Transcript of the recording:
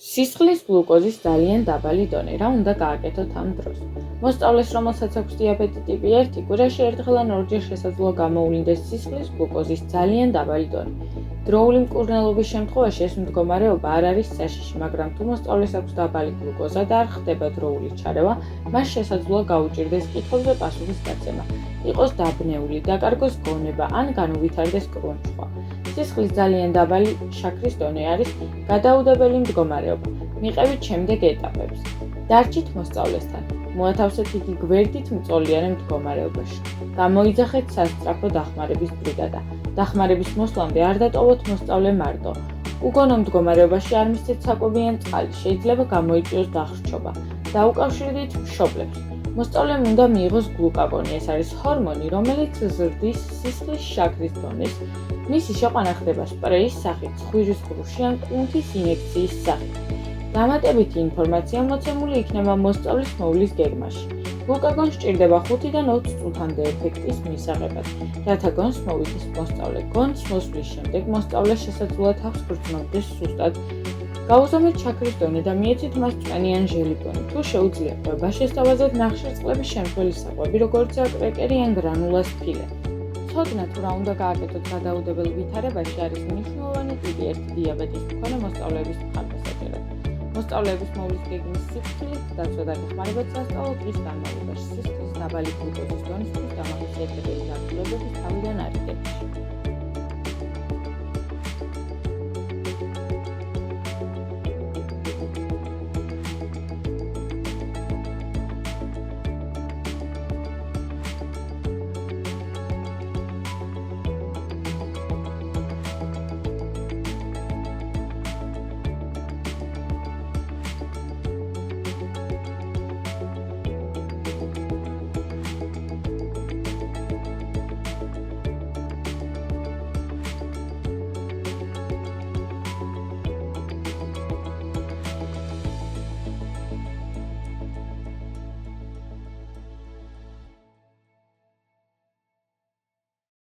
სისხლის გლუკოზის ძალიან დაბალი დონე. რა უნდა გააკეთოთ ამ დროს? მოსწავლეს, რომელსაც აქვს დიაბეტი ტიპი 1, კვირაში ერთხელ ან ორჯერ შესაძლოა გამოუვლინდეს სისხლის გლუკოზის ძალიან დაბალი დონე. დროული მკურნალობის შემთხვევაში ეს მდგომარეობა არ არის საშიში, მაგრამ თუ მოსწავლეს აქვს დაბალი გლუკოზა და არ ხდება დროული ჩარევა, მას შესაძლოა გაუჭირდეს კითხვებზე პასუხის გაცემა, იყოს დაბნეული, დაკარგოს გონება ან განუვითარდეს კრუნჩხვა. სისხლის ძალიან დაბალი შაქრის დონე არის გადაუდებელი მდგომარეობა. მიყევით შემდეგ ეტაპებს. დარჩით მოსწავლესთან. მოათავსეთ იგი გვერდით მწოლიარე მდგომარეობაში. გამოიძახეთ სასწრაფო დახმარების ბრიგადა. დახმარების მოსვლამდე არ დატოვოთ მოსწავლე მარტო. უგონო მდგომარეობაში არ მისცეთ საკვები ან წყალი, შეიძლება გამოიწვიოს დახრჩობა. დაუკავშირდით მშობლებს. მოსწავლემ უნდა მიიღოს გლუკაგონი, ეს არის ჰორმონი, რომელიც ზრდის სისხლის შაქრის დონეს. მისი შეყვანა ხდება სპრეის სახით, ცხვირის ღრუში ან კუნთის ინjekციის სახით. დამატებითი ინფორმაცია მოცემული იქნება მოსწავლის მოვლის გეგმაში. გლუკაგონი სჭირდება 5-დან 20 წუთამდე ეფექტის მისაღებად, რათა გონს მოვიდეს მოსწავლე. გონს მოსვლის შემდეგ მოსწავლე შესაძლოა თავს გრძნობდეს სუსტად. გაუზომეთ შაქრის დონე და მიეცით მას წვენი ან ჟელიკონი. თუ შეუძლია, ყვება შესთავაზეთ ნახშირწყლების შემცველი საკვები, როგორიცაა კრეკერი ან გრანულას ფილე. ცოდნა თუ რა უნდა გააკეთოთ გადაუდებელ ვითარებაში არის მნიშვნელოვანი ტიპი 1 დიაბეტის მქონე მოსწავლეების მხარდასაჭერად. მოსწავლეების მოვლის გეგმის სიფრთხილით დაცვა და გეხმარება სასწავლო დღის განმავლობაში სისხლის დაბალი გლუკოზის დონისთვის დამახასიათებელი დარღვევების თავიდან არ იდეებში.